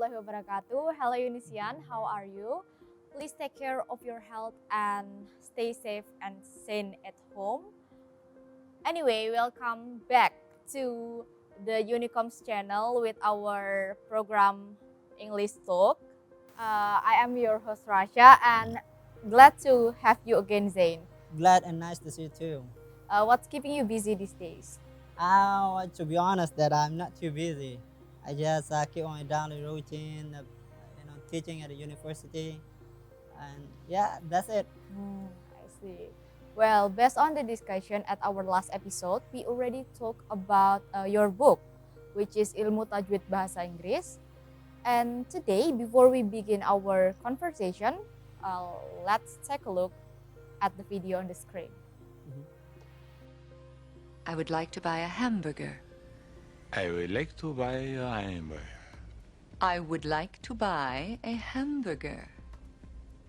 warahmatullahi wabarakatuh. Hello Uniisyan, how are you? Please take care of your health and stay safe and sane at home. Anyway, welcome back to the Unicoms channel with our program English Talk. I am your host Rasya and glad to have you again, Zain. Glad and nice to see you too. What's keeping you busy these days? To be honest, that I'm not too busy. I just keep on my daily routine, teaching at the university, and yeah, that's it. I see. Well, based on the discussion at our last episode, we already talked about your book, which is Ilmu Tajwid Bahasa Inggris. And today, before we begin our conversation, let's take a look at the video on the screen. I would like to buy a hamburger. I would like to buy a hamburger. I would like to buy a hamburger.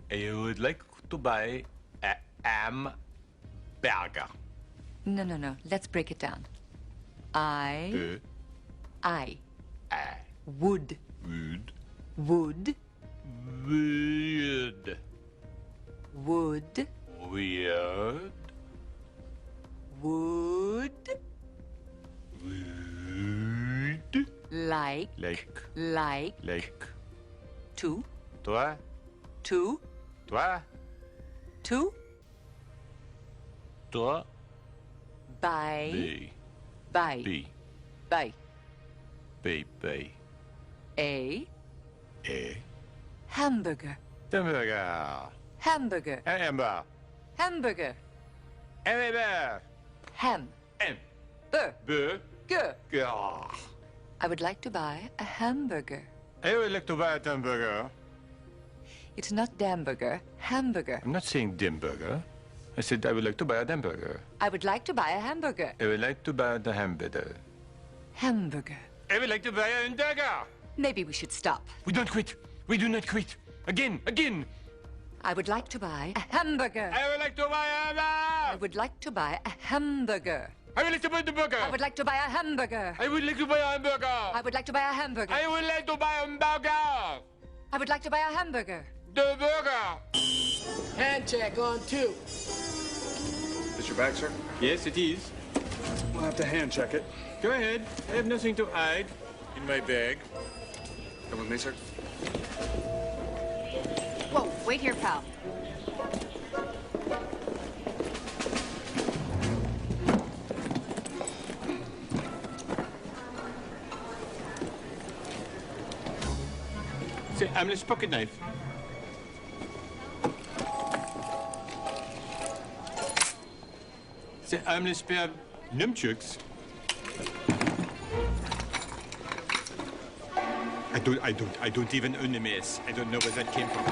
I would like to buy a hamburger. No. Let's break it down. I would Would. would Weird. would Weird. would Would. like Like. to Toi. to Toi. to Toi. buy B. buy B. buy B. B. a A. hamburger Hamburger. hamburger Hamburger. hamburger Hamburger. ham M. burger. Burger. I would like to buy a hamburger. I would like to buy a hamburger. It's not hamburger, hamburger. I'm not saying dimburger. I said I would like to buy a hamburger. I would like to buy a hamburger. I would like to buy the hamburger. Hamburger. I would like to buy a hamburger. Maybe we should stop. We don't quit. We do not quit. Again. I would like to buy a hamburger. I would like to buy a I hamburger. would like to buy a hamburger. I would like to buy the burger. I would like to buy a hamburger. I would like to buy a hamburger. I would like to buy a hamburger. I would like to buy a hamburger. I would like to buy a hamburger. The burger. Hand check on 2. Is your bag, sir? Yes, it is. We'll have to hand check it. Go ahead. I have nothing to hide in my bag. Come with me, sir. Whoa, wait here, pal. Say, Amelie's pocket knife. Say, Amelie's pair of nunchucks. I don't even own a mess. I don't know where that came from.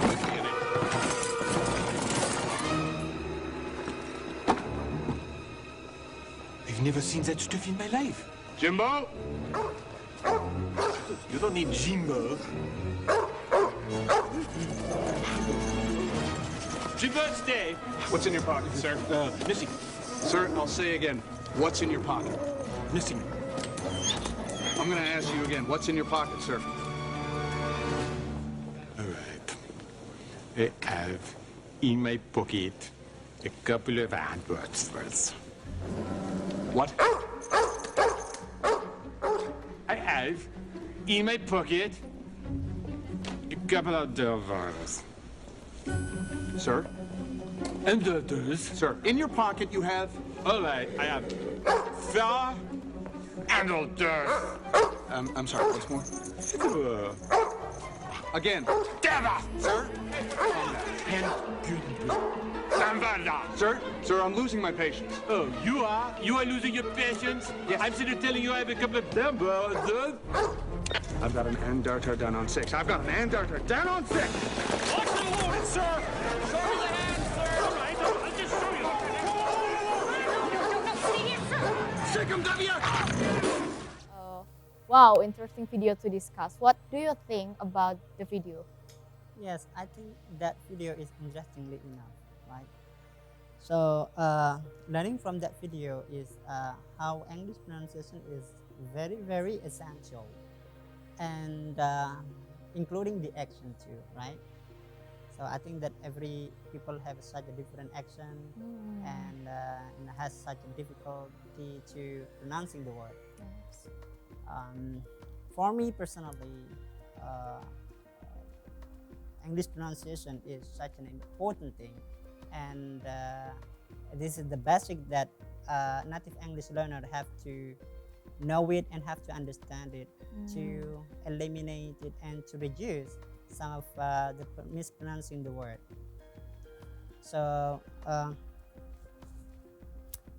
I've never seen that stuff in my life. Jimbo? You don't need Jimbo. Jimbo, stay. What's in your pocket, sir? Nothing. Sir, I'll say again. What's in your pocket? Nothing. I'm going to ask you again. What's in your pocket, sir? All right. I have in my pocket a couple of handwords. What? I have in my pocket a couple of dollars. Sir? And others. Sir, in your pocket you have... All right, I have four and others. I'm sorry, what's more? Again. Sir? And Sir? Sir, I'm losing my patience. Oh, you are? You are losing your patience? Yes. I'm sitting telling you I have a couple of dollars. I've got an andarter down on 6. I've got an andarter down on 6! Watch the load, sir! Show me the hand, sir! All right, I'll just show you. No, stay here, sir! Shake 'em, W! Wow, interesting video to discuss. What do you think about the video? Yes, I think that video is interestingly enough, right? So learning from that video is how English pronunciation is very, very essential. And including the action too, right? So I think that every people have such a different action and has such a difficulty to pronouncing the word. Yes. For me personally, uh, English pronunciation is such an important thing, and this is the basic that native English learner have to know it and have to understand it to eliminate it and to reduce some of the mispronouncing the word. So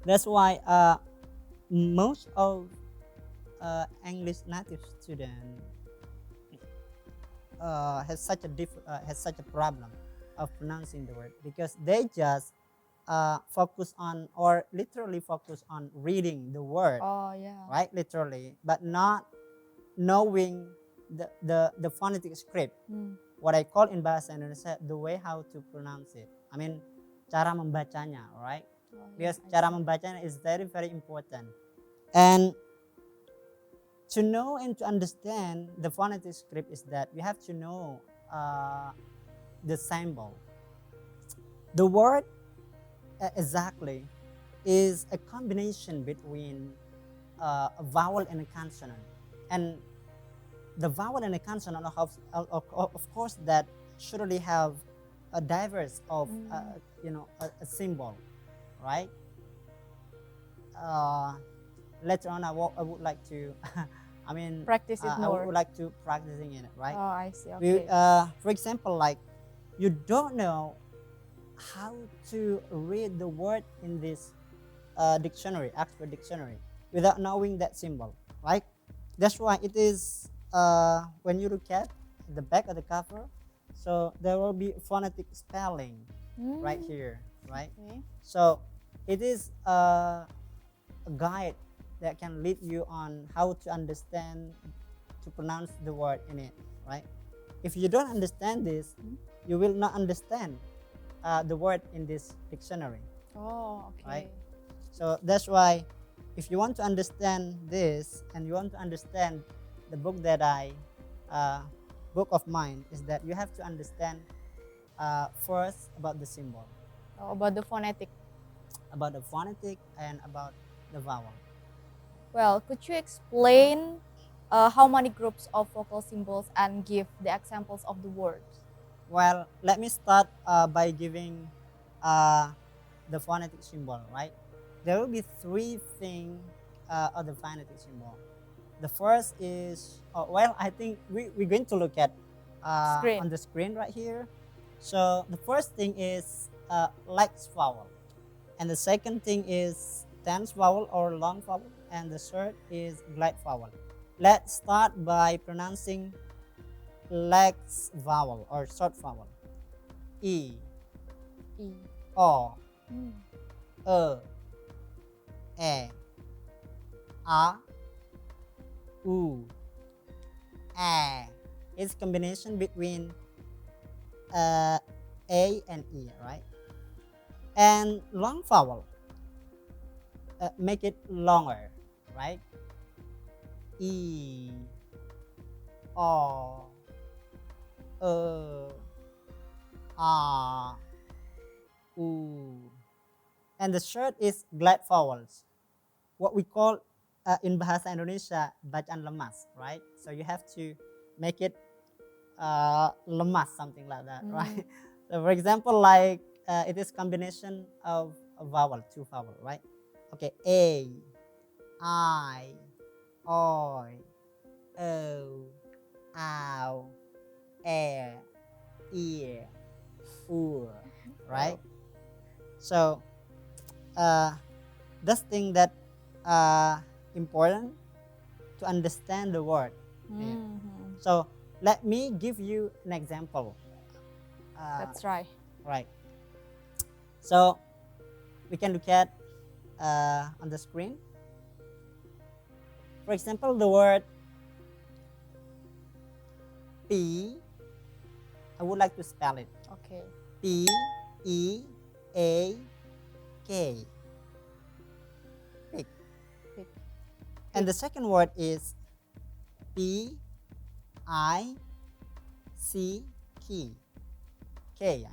that's why most of English native student has such a problem of pronouncing the word because they just focus on or literally focus on reading the word, Oh yeah. right? Literally, but not knowing the phonetic script. What I call in Bahasa Indonesia the way how to pronounce it. I mean, cara membacanya, right? Oh, yeah, Because I cara see. membacanya is very very important. And to know and to understand the phonetic script is that we have to know the symbol. The word exactly is a combination between a vowel and a consonant, and the vowel and a consonant of course that surely have a diverse of a symbol, right? Later on, I would like to, I mean, Practice it I more. would like to practicing in it, right? Oh, I see. We, Okay. for example, like you don't know how to read the word in this dictionary, Oxford dictionary, without knowing that symbol, right? That's why it is when you look at the back of the cover, so there will be phonetic spelling right here, right? Okay. So it is a guide that can lead you on how to understand, to pronounce the word in it, right? If you don't understand this, you will not understand the word in this dictionary, Oh, okay. right? So that's why if you want to understand this and you want to understand the book that book of mine, is that you have to understand first about the symbol, Oh, about the phonetic. about the phonetic and about the vowel. Well, could you explain how many groups of vocal symbols and give the examples of the words? Well, let me start by giving the phonetic symbol, right? There will be three things of the phonetic symbol. The first is, well, I think we're going to look at Screen. on the screen right here. So the first thing is lax vowel. And the second thing is tense vowel or long vowel. And the third is glide vowel. Let's start by pronouncing lax vowel or short vowel. E, E. O, Hmm. E, A, U, A. It's combination between A and E, right? And long vowel, make it longer, right? E, O, A, U. And the third is glide vowels, what we call in Bahasa Indonesia bacaan lemas, right? So you have to make it lemas, something like that, right? So for example, like it is combination of a vowel, two vowel, right? Okay, A, I, O, O, ow, air, ear, U, right? So that's thing that important to understand the word. Yeah. So let me give you an example. That's right. Right. So we can look at on the screen. For example, the word P. I would like to spell it. Okay. P E A K. Pig. Pig. And the second word is P I C, key, K,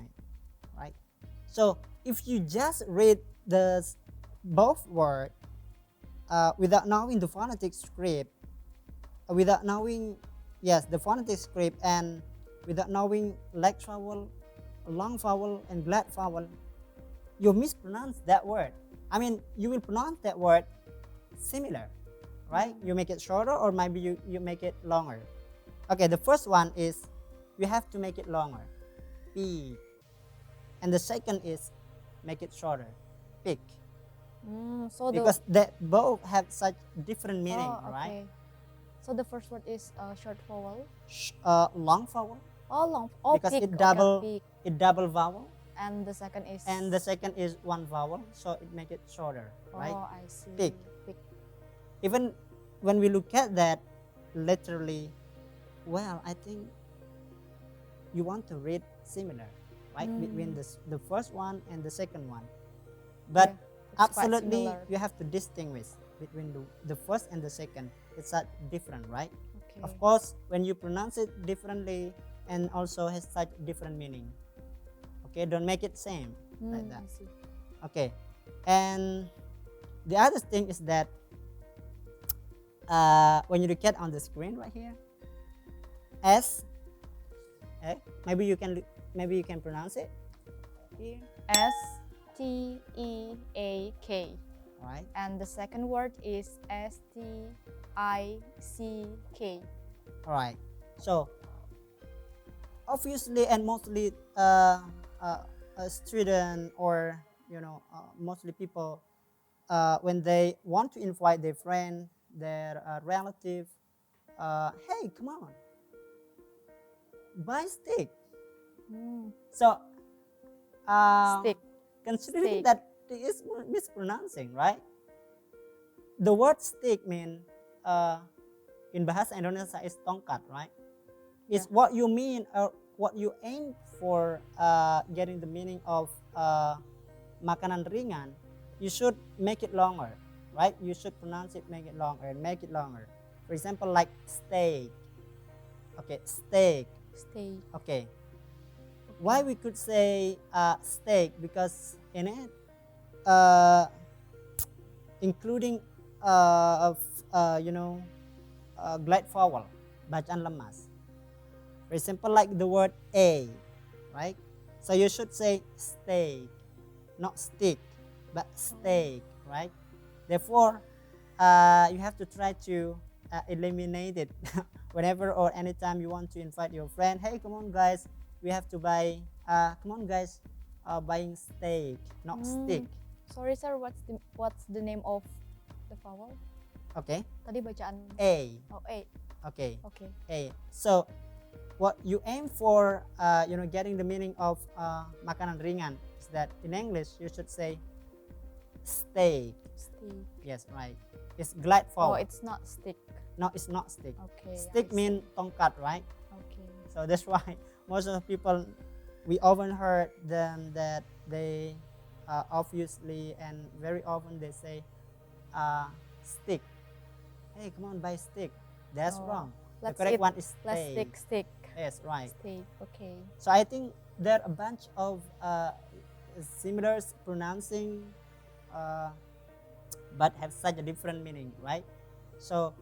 right? So if you just read the both word without knowing the phonetic script, without knowing the phonetic script, and without knowing leg vowel, long vowel, and glad vowel, you mispronounce that word. I mean, you will pronounce that word similar, right? You make it shorter, or maybe you make it longer. Okay, the first one is you have to make it longer, P, and the second is make it shorter, pick, So because they both have such different meaning, okay. right? So the first word is short vowel. Long vowel, Oh, long. Oh, because pick. it double Okay, pick. it double vowel, And the second is. and the second is one vowel, so it make it shorter, right? Oh, I see. Pick. Pick. Even when we look at that literally, well, I think you want to read similar, right, between the first one and the second one, but It's quite absolutely similar. you have to distinguish between the first and the second. It's such different, right? Okay. Of course, when you pronounce it differently and also has such different meaning. Okay, don't make it same like that. I see. Okay, and the other thing is that when you look at on the screen right here, S, maybe you can pronounce it here, Steak. right? And the second word is stick. All right. So obviously and mostly a student, or mostly people, when they want to invite their friend, their relative, hey, come on, buy steak. So Stick. considering Steak. that it is mispronouncing, right? The word stick mean in Bahasa Indonesia is tongkat, right? It's what you mean, or what you aim for, getting the meaning of makanan ringan. You should make it longer, right? You should pronounce it, make it longer. For example, like steak. Okay, steak. Steak. Okay. Why we could say steak? Because in it, including glide vowel, bacaan lemas. For example, like the word a, right? So you should say steak, not stick, but steak, right? Therefore, you have to try to eliminate it whenever or anytime you want to invite your friend. Hey, come on, guys, we have to buy. Come on, guys, buying steak, not stick. Sorry, sir. What's the name of the vowel? Okay. Tadi bacaan. A. Oh, A. Okay. Okay. A. So what you aim for, getting the meaning of makanan ringan is that in English you should say steak. Steak. Yes, right. It's glide Oh, vowel. it's not stick. No, it's not stick. Okay. Stick I mean tongkat, right? see. Okay. So that's why most of the people, we often heard them that they obviously and very often they say stick. Hey, come on, buy stick. That's Oh, wrong. The let's correct eat one is Let's steak. stick. Yes, right. Steak. Okay. So I think there are a bunch of similar pronouncing, but have such a different meaning, right? So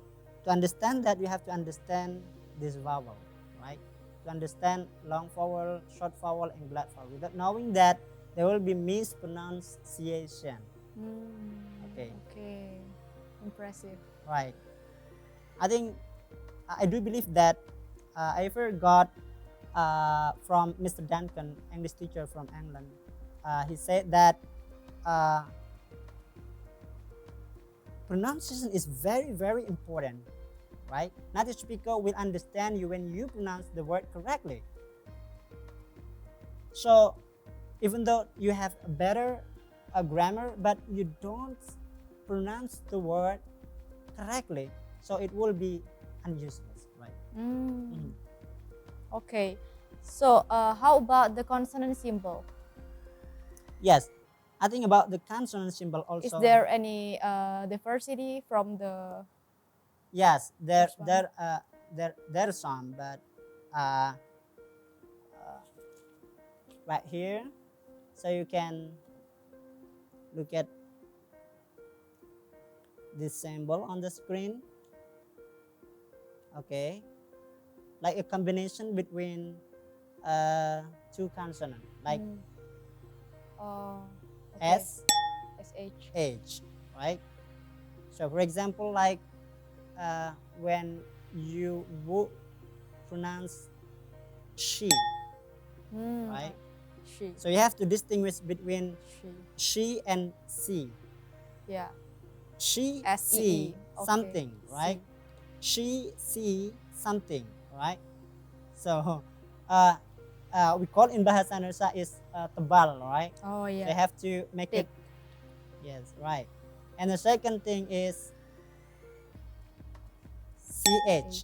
to understand that, you have to understand this vowel, right? To understand long vowel, short vowel, and glad vowel. Without knowing that, there will be mispronunciation. Okay. Okay. Impressive. Right. I do believe that I ever got from Mr. Duncan, English teacher from England. He said that pronunciation is very, very important, right? Native speaker will understand you when you pronounce the word correctly. So even though you have a better grammar, but you don't pronounce the word correctly, so it will be useless, right? Okay. So how about the consonant symbol? Yes, I think about the consonant symbol also. Is there any diversity from the? Yes, there First one? are some, but right here. So you can look at this symbol on the screen. Okay, like a combination between two consonants, like Okay. S, SH. H, right? So for example, like when you would pronounce she, right? She. So you have to distinguish between She. she and C. Yeah. She SEE. see Okay. something, right? See. She see something, right? So we call in Bahasa Indonesia is tebal, right? Oh So you yeah. have to make Thick. it, yes, right. And the second thing is CH,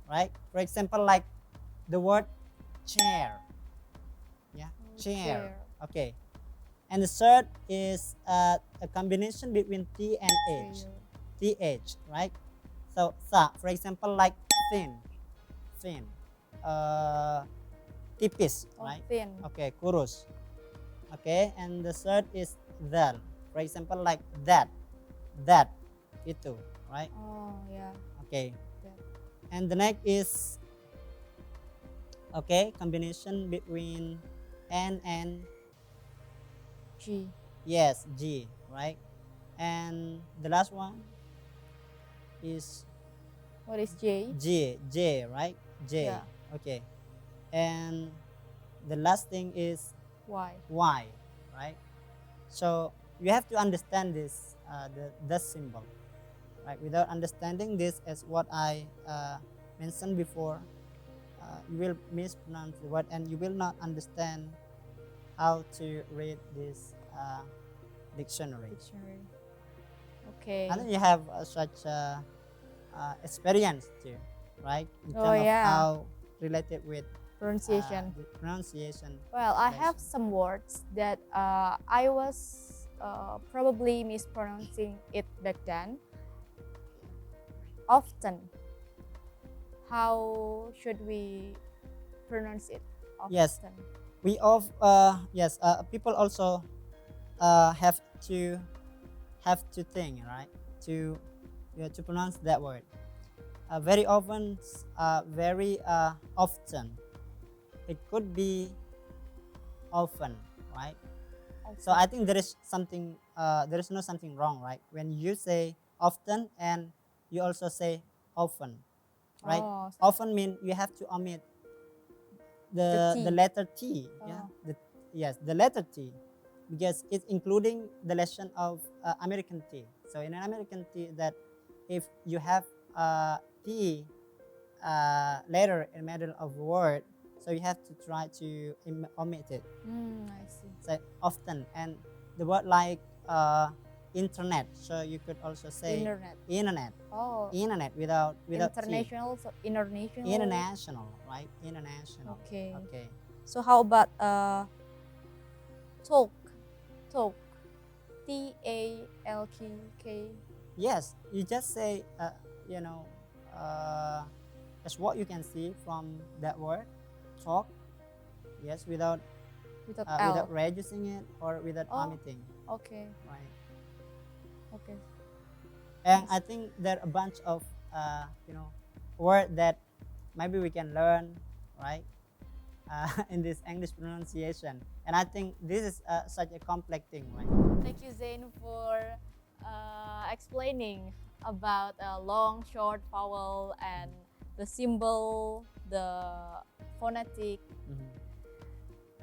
right? For example, like the word chair. Yeah, chair. chair. Okay. And the third is a combination between T and H. Chair. TH, right? So, sa, for example, like thin, thin, tipis, right? Thin. Okay, kurus. Okay, and the third is dal. For example, like that, itu, right? Oh yeah. Okay. That. And the next is, okay, combination between N and, G. yes, G, right? And the last one is What is J? J, right? J. Yeah. Okay. And the last thing is Y. Y, right? So you have to understand this, the symbol, right? Without understanding this, as what I mentioned before, you will mispronounce the word and you will not understand how to read this dictionary. Dictionary. Okay. And then you have such experience too, right? In Oh, terms yeah. of how related with Pronunciation. the pronunciation. Well, I lesson. have some words that I was probably mispronouncing it back then. Often. How should we pronounce it? Often. Yes. We people also have to think, right, to to pronounce that word very often, very often. It could be often, right? So I think there is something there is no something wrong, right, when you say often and you also say often, right? Oh, Often mean you have to omit The T. the letter T. Yeah, Oh. the letter T, because it's including the lesson of American T. So in an American T, that if you have T letter in the middle of the word, so you have to try to omit it. I see. So often, and the word like internet, so you could also say Internet. Oh. internet without International. T. So international. International, right? International. Okay. Okay. So how about talk? Talk. TALK. Yes, you just say you know as what you can see from that word, talk. Yes, without L. reducing it or without Oh. omitting, Okay. right? Okay. And I think there are a bunch of word that maybe we can learn, right, in this English pronunciation. And I think this is such a complex thing, right? Thank you, Zain, for explaining about long, short vowel and the symbol, the phonetic.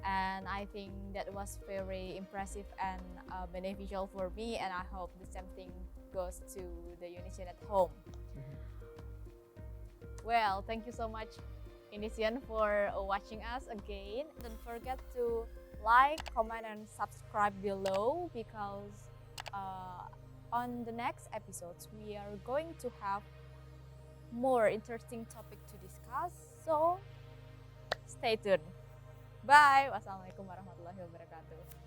And I think that was very impressive and beneficial for me, and I hope the same thing goes to the Unisian at home. Well, thank you so much, Unisian, for watching us again. Don't forget to like, comment, and subscribe below, because on the next episodes we are going to have more interesting topic to discuss. So stay tuned. Bye. Wassalamualaikum warahmatullahi wabarakatuh.